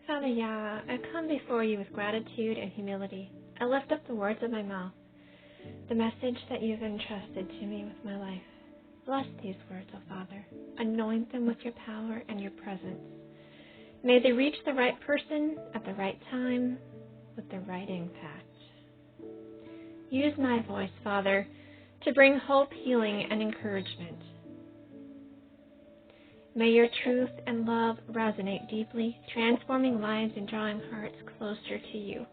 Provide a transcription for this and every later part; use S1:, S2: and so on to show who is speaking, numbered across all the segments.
S1: Father Yah, I come before you with gratitude and humility. I lift up the words of my mouth, the message that you've entrusted to me with my life. Bless these words, O Father. Anoint them with your power and your presence. May they reach the right person at the right time with the right impact. Use my voice, Father, to bring hope, healing, and encouragement. May your truth and love resonate deeply, transforming lives and drawing hearts closer to you.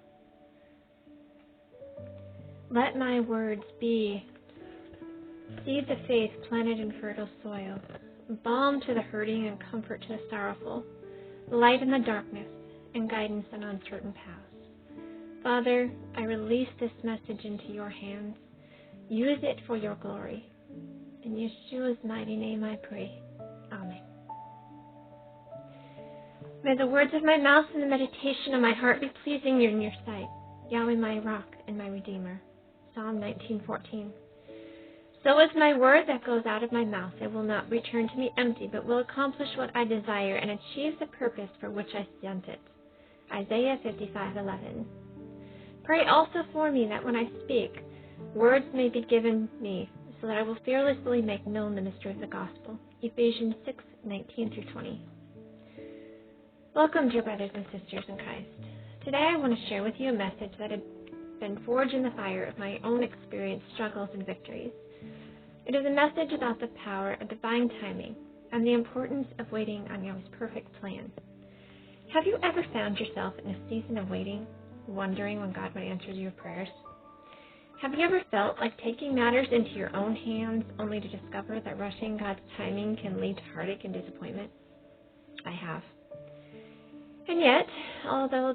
S1: Let my words be seeds of faith planted in fertile soil, balm to the hurting and comfort to the sorrowful, light in the darkness and guidance in uncertain paths. Father, I release this message into your hands. Use it for your glory. In Yeshua's mighty name I pray. Amen. May the words of my mouth and the meditation of my heart be pleasing in your sight, Yahweh my rock and my redeemer. Psalm 19:14. So is my word that goes out of my mouth. It will not return to me empty, but will accomplish what I desire and achieve the purpose for which I sent it. Isaiah 55:11. Pray also for me that when I speak, words may be given me, so that I will fearlessly make known the mystery of the gospel. Ephesians 6:19-20. Welcome, dear brothers and sisters in Christ. Today I want to share with you a message that had been forged in the fire of my own experience, struggles, and victories. It is a message about the power of divine timing and the importance of waiting on Yahweh's perfect plan. Have you ever found yourself in a season of waiting, wondering when God would answer your prayers? Have you ever felt like taking matters into your own hands only to discover that rushing God's timing can lead to heartache and disappointment? I have. And yet, although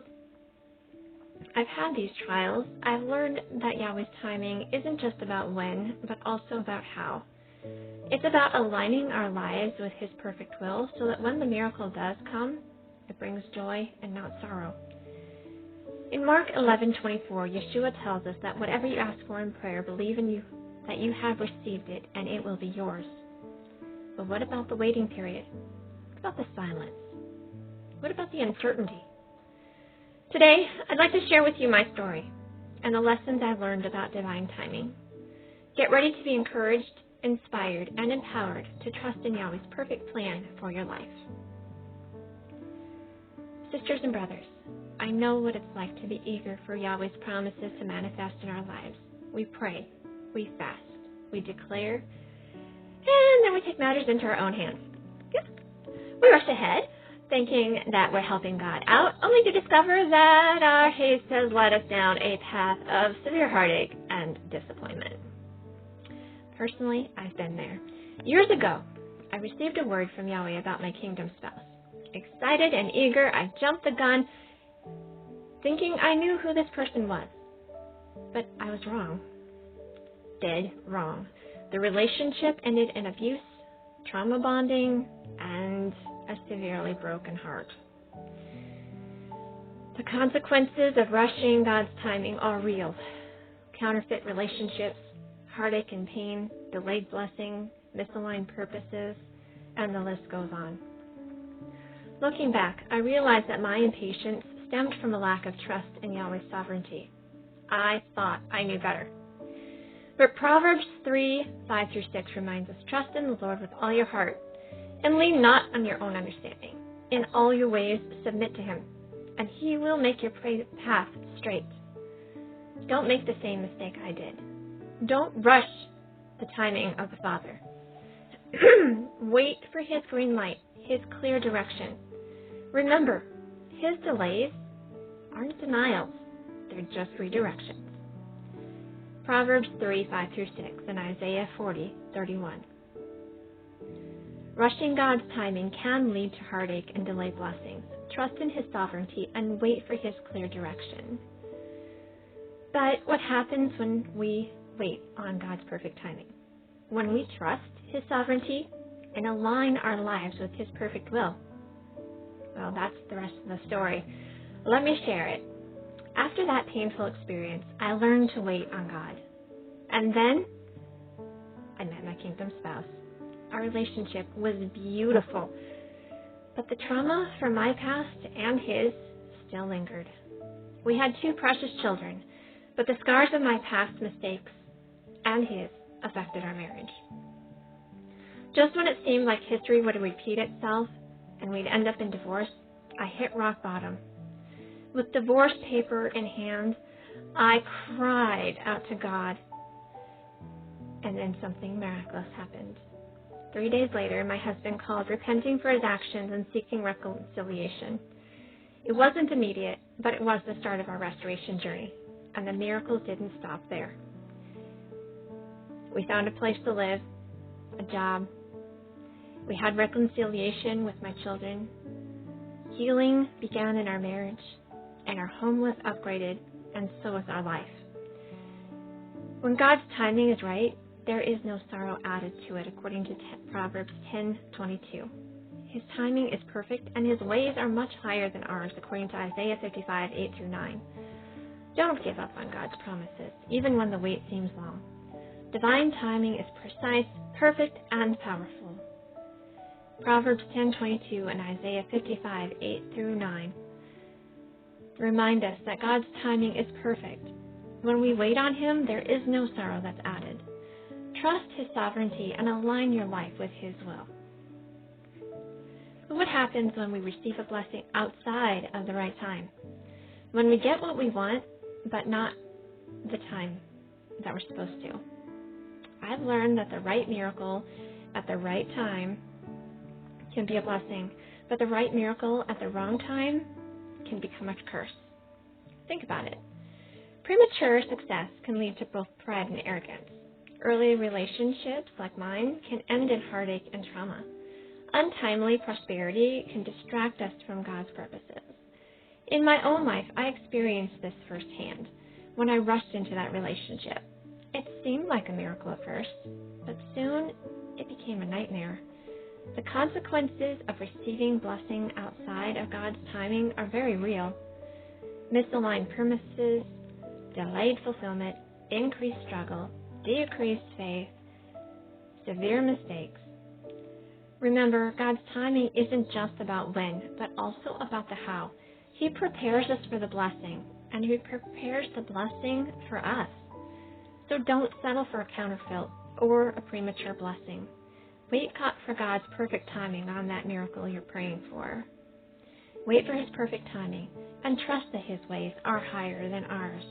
S1: I've had these trials, I've learned that Yahweh's timing isn't just about when, but also about how. It's about aligning our lives with His perfect will so that when the miracle does come, it brings joy and not sorrow. In Mark 11:24, Yeshua tells us that whatever you ask for in prayer, believe in you that you have received it and it will be yours. But what about the waiting period? What about the silence? What about the uncertainty? Today, I'd like to share with you my story and the lessons I've learned about divine timing. Get ready to be encouraged, inspired, and empowered to trust in Yahweh's perfect plan for your life. Sisters and brothers, I know what it's like to be eager for Yahweh's promises to manifest in our lives. We pray, we fast, we declare, and then we take matters into our own hands. We rush ahead, thinking that we're helping God out, only to discover that our haste has led us down a path of severe heartache and disappointment. Personally, I've been there. Years ago, I received a word from Yahweh about my kingdom spouse. Excited and eager, I jumped the gun, thinking I knew who this person was. But I was wrong. Dead wrong. The relationship ended in abuse, trauma bonding, and a severely broken heart. The consequences of rushing God's timing are real. Counterfeit relationships, heartache and pain, delayed blessing, misaligned purposes, and the list goes on. Looking back, I realized that my impatience stemmed from a lack of trust in Yahweh's sovereignty. I thought I knew better. But Proverbs 3:5-6 reminds us, trust in the Lord with all your heart, and lean not on your own understanding. In all your ways submit to Him, and He will make your path straight. Don't make the same mistake I did. Don't rush the timing of the Father. Wait for His green light, His clear direction. Remember, His delays aren't denials, they're just redirections. Proverbs 3:5-6 and Isaiah 40:31. Rushing God's timing can lead to heartache and delayed blessings. Trust in His sovereignty and wait for His clear direction. But what happens when we wait on God's perfect timing? When we trust His sovereignty and align our lives with His perfect will? Well, that's the rest of the story. Let me share it. After that painful experience, I learned to wait on God. And then I met my kingdom spouse. Our relationship was beautiful. But the trauma from my past and his still lingered. We had 2 precious children, but the scars of my past mistakes and his affected our marriage. Just when it seemed like history would repeat itself and we'd end up in divorce, I hit rock bottom. With divorce paper in hand, I cried out to God, and then something miraculous happened. 3 days later, my husband called, repenting for his actions and seeking reconciliation. It wasn't immediate, but it was the start of our restoration journey, and the miracles didn't stop there. We found a place to live, a job. We had reconciliation with my children. Healing began in our marriage, and our home was upgraded, and so was our life. When God's timing is right, there is no sorrow added to it, according to Proverbs 10:22. His timing is perfect, and his ways are much higher than ours, according to Isaiah 55:8-9. Don't give up on God's promises, even when the wait seems long. Divine timing is precise, perfect, and powerful. Proverbs 10:22 and Isaiah 55:8-9 remind us that God's timing is perfect. When we wait on him, there is no sorrow that's added. Trust his sovereignty and align your life with his will. But what happens when we receive a blessing outside of the right time? When we get what we want, but not the time that we're supposed to. I've learned that the right miracle at the right time can be a blessing, but the right miracle at the wrong time can become a curse. Think about it. Premature success can lead to both pride and arrogance. Early relationships, like mine, can end in heartache and trauma. Untimely prosperity can distract us from God's purposes. In my own life, I experienced this firsthand when I rushed into that relationship. It seemed like a miracle at first, but soon it became a nightmare. The consequences of receiving blessing outside of God's timing are very real. Misaligned promises, delayed fulfillment, increased struggle, decreased faith, severe mistakes. Remember, God's timing isn't just about when, but also about the how. He prepares us for the blessing, and he prepares the blessing for us. So don't settle for a counterfeit or a premature blessing. Wait for God's perfect timing on that miracle you're praying for. Wait for his perfect timing, and trust that his ways are higher than ours.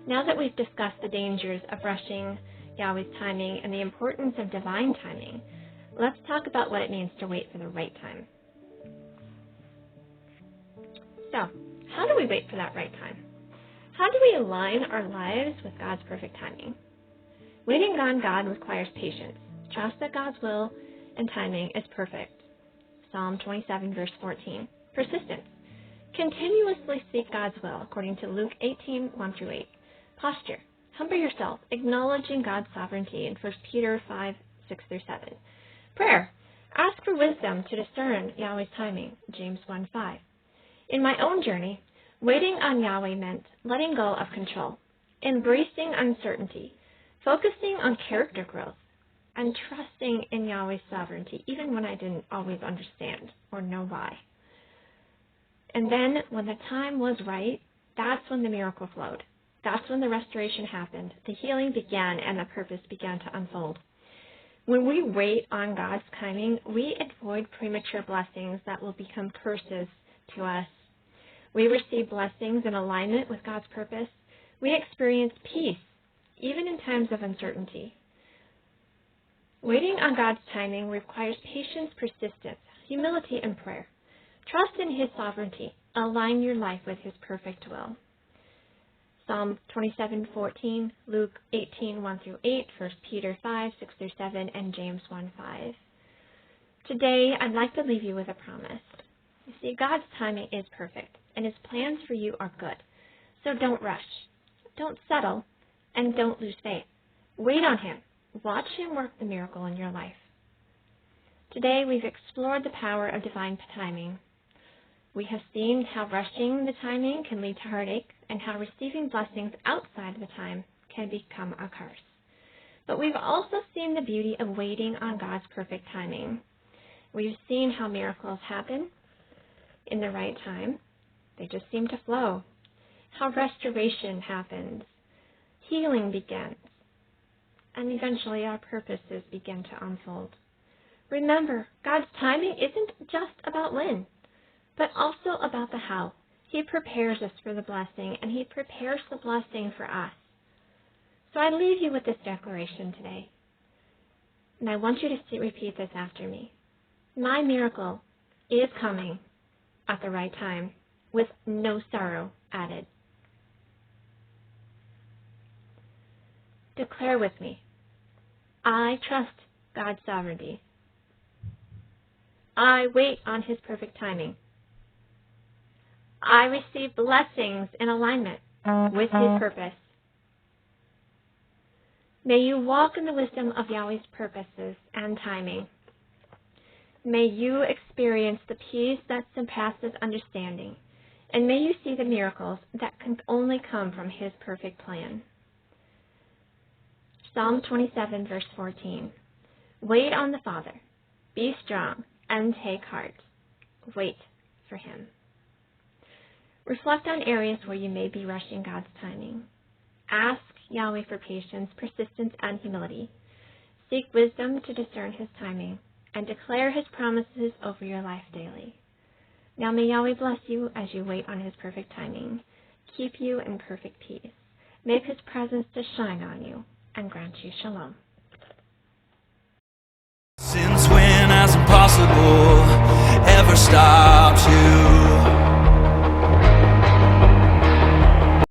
S1: Now that we've discussed the dangers of rushing Yahweh's timing and the importance of divine timing, let's talk about what it means to wait for the right time. So, how do we wait for that right time? How do we align our lives with God's perfect timing? Waiting on God requires patience. Trust that God's will and timing is perfect. Psalm 27, verse 14. Persistence. Continuously seek God's will, according to Luke 18:1-8. Posture. Humble yourself, acknowledging God's sovereignty in 1 Peter 5:6-7. Prayer. Ask for wisdom to discern Yahweh's timing, James 1:5. In my own journey, waiting on Yahweh meant letting go of control, embracing uncertainty, focusing on character growth, and trusting in Yahweh's sovereignty, even when I didn't always understand or know why. And then, when the time was right, that's when the miracle flowed. That's when the restoration happened, the healing began, and the purpose began to unfold. When we wait on God's timing, we avoid premature blessings that will become curses to us. We receive blessings in alignment with God's purpose. We experience peace, even in times of uncertainty. Waiting on God's timing requires patience, persistence, humility, and prayer. Trust in his sovereignty. Align your life with his perfect will. Psalm 27:14, Luke 18:1-8, 1 Peter 5:6-7, and James 1:5. Today, I'd like to leave you with a promise. You see, God's timing is perfect, and his plans for you are good. So don't rush, don't settle, and don't lose faith. Wait on him. Watch him work the miracle in your life. Today, we've explored the power of divine timing. We have seen how rushing the timing can lead to heartache, and how receiving blessings outside of the time can become a curse. But we've also seen the beauty of waiting on God's perfect timing. We've seen how miracles happen in the right time, They just seem to flow. How restoration happens. Healing begins. And eventually our purposes begin to unfold. Remember, God's timing isn't just about when, but also about the how. He prepares us for the blessing, and He prepares the blessing for us. So I leave you with this declaration today. And I want you to repeat this after me. My miracle is coming at the right time, with no sorrow added. Declare with me, I trust God's sovereignty. I wait on His perfect timing. I receive blessings in alignment with His purpose. May you walk in the wisdom of Yahweh's purposes and timing. May you experience the peace that surpasses understanding, and may you see the miracles that can only come from His perfect plan. Psalm 27, verse 14. Wait on the Father. Be strong and take heart. Wait for Him. Reflect on areas where you may be rushing God's timing. Ask Yahweh for patience, persistence, and humility. Seek wisdom to discern His timing, and declare His promises over your life daily. Now may Yahweh bless you as you wait on His perfect timing, keep you in perfect peace, make His presence to shine on you, and grant you shalom.
S2: Since when has impossible ever stopped?